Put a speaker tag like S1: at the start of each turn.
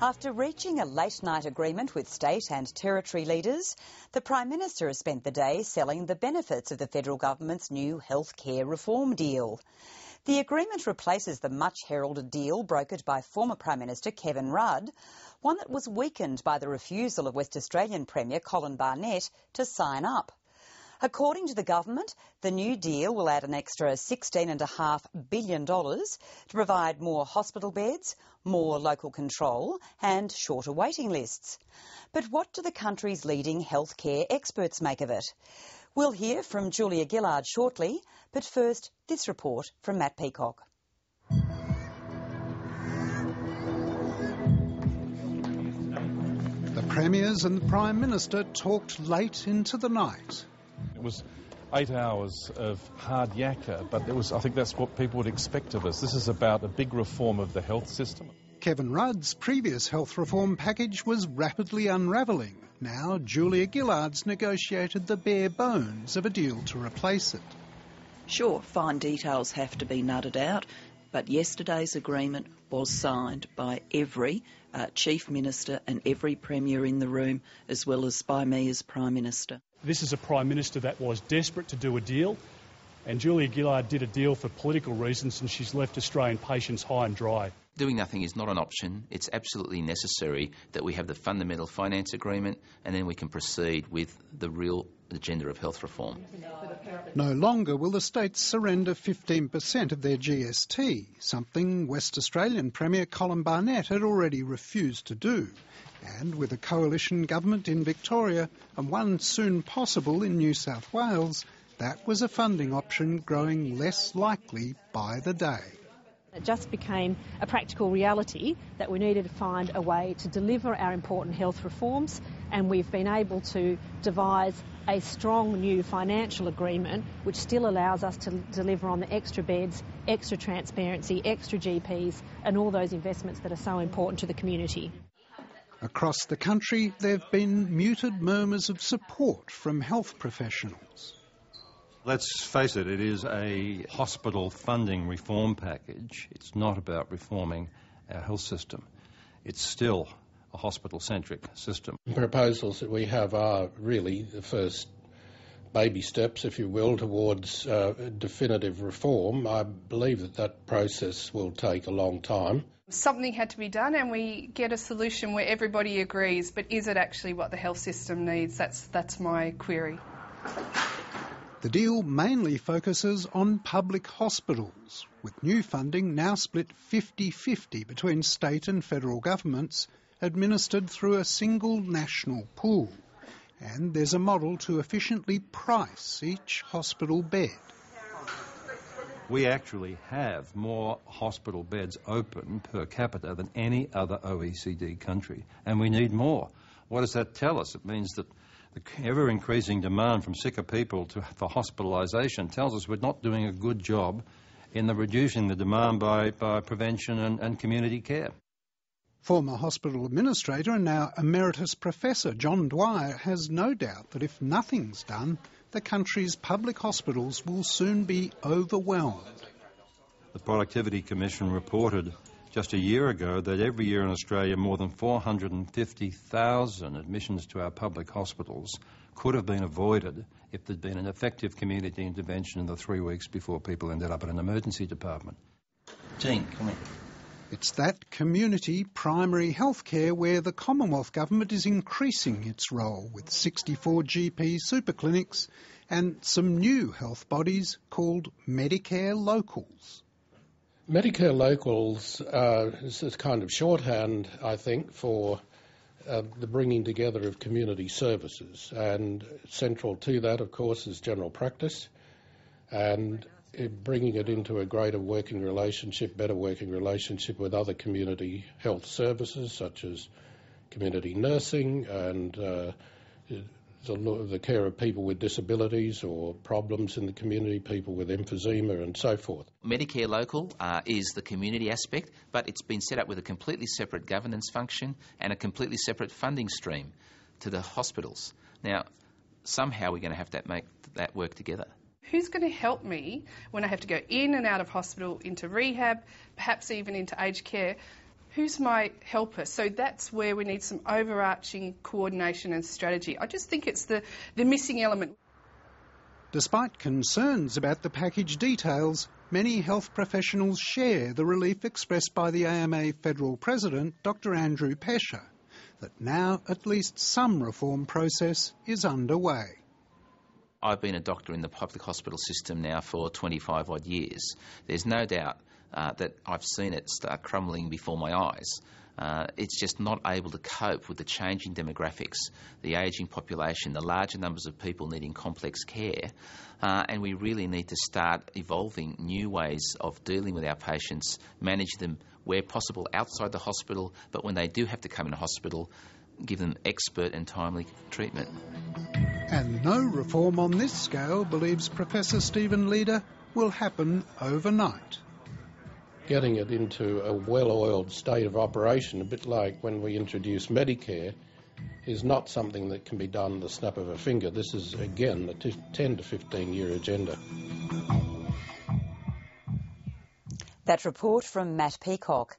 S1: After reaching a late-night agreement with state and territory leaders, the Prime Minister has spent the day selling the benefits of the federal government's new healthcare reform deal. The agreement replaces the much-heralded deal brokered by former Prime Minister Kevin Rudd, one that was weakened by the refusal of West Australian Premier Colin Barnett to sign up. According to the government, the new deal will add an extra $16.5 billion to provide more hospital beds, more local control and shorter waiting lists. But what do the country's leading healthcare experts make of it? We'll hear from Julia Gillard shortly, but first, this report from Matt Peacock.
S2: The Premiers and the Prime Minister talked late into the night.
S3: It was 8 hours of hard yakka, but I think that's what people would expect of us. This is about a big reform of the health system.
S2: Kevin Rudd's previous health reform package was rapidly unravelling. Now Julia Gillard's negotiated the bare bones of a deal to replace it.
S4: Sure, fine details have to be nutted out, but yesterday's agreement was signed by every Chief Minister and every Premier in the room, as well as by me as Prime Minister.
S5: This is a Prime Minister that was desperate to do a deal, and Julia Gillard did a deal for political reasons, and she's left Australian patients high and dry.
S6: Doing nothing is not an option. It's absolutely necessary that we have the fundamental finance agreement, and then we can proceed with the real agenda of health reform.
S2: No longer will the states surrender 15% of their GST, something West Australian Premier Colin Barnett had already refused to do. And with a coalition government in Victoria and one soon possible in New South Wales, that was a funding option growing less likely by the day.
S7: It just became a practical reality that we needed to find a way to deliver our important health reforms, and we've been able to devise a strong new financial agreement which still allows us to deliver on the extra beds, extra transparency, extra GPs and all those investments that are so important to the community.
S2: Across the country, there have been muted murmurs of support from health professionals.
S8: Let's face it, it is a hospital funding reform package. It's not about reforming our health system. It's still a hospital-centric system.
S9: The proposals that we have are really the first baby steps, if you will, towards definitive reform. I believe that process will take a long time.
S10: Something had to be done and we get a solution where everybody agrees, but is it actually what the health system needs? That's my query.
S2: The deal mainly focuses on public hospitals, with new funding now split 50-50 between state and federal governments, administered through a single national pool. And there's a model to efficiently price each hospital bed.
S8: We actually have more hospital beds open per capita than any other OECD country, and we need more. What does that tell us? It means that the ever-increasing demand from sicker people for hospitalisation tells us we're not doing a good job in reducing the demand by prevention and community care.
S2: Former hospital administrator and now emeritus professor John Dwyer has no doubt that if nothing's done, the country's public hospitals will soon be overwhelmed.
S8: The Productivity Commission reported just a year ago that every year in Australia more than 450,000 admissions to our public hospitals could have been avoided if there'd been an effective community intervention in the 3 weeks before people ended up in an emergency department.
S6: Jean, come here.
S2: It's that community primary health care where the Commonwealth Government is increasing its role with 64 GP super clinics and some new health bodies called Medicare Locals.
S9: Medicare Locals is a kind of shorthand, I think, for the bringing together of community services. And central to that, of course, is general practice and bringing it into a greater working relationship, better working relationship with other community health services such as community nursing and the care of people with disabilities or problems in the community, people with emphysema and so forth.
S6: Medicare Local is the community aspect, but it's been set up with a completely separate governance function and a completely separate funding stream to the hospitals. Now, somehow we're going to have to make that work together.
S10: Who's going to help me when I have to go in and out of hospital, into rehab, perhaps even into aged care? who's my helper? So that's where we need some overarching coordination and strategy. I just think it's the missing element.
S2: Despite concerns about the package details, many health professionals share the relief expressed by the AMA Federal President, Dr Andrew Pesce, that now at least some reform process is underway.
S6: I've been a doctor in the public hospital system now for 25 odd years. There's no doubt that I've seen it start crumbling before my eyes. It's just not able to cope with the changing demographics, the ageing population, the larger numbers of people needing complex care, and we really need to start evolving new ways of dealing with our patients, manage them where possible outside the hospital, but when they do have to come in a hospital, give them expert and timely treatment.
S2: And no reform on this scale, believes Professor Stephen Leeder, will happen overnight.
S9: Getting it into a well-oiled state of operation, a bit like when we introduced Medicare, is not something that can be done at the snap of a finger. This is, again, a 10 to 15-year agenda.
S1: That report from Matt Peacock.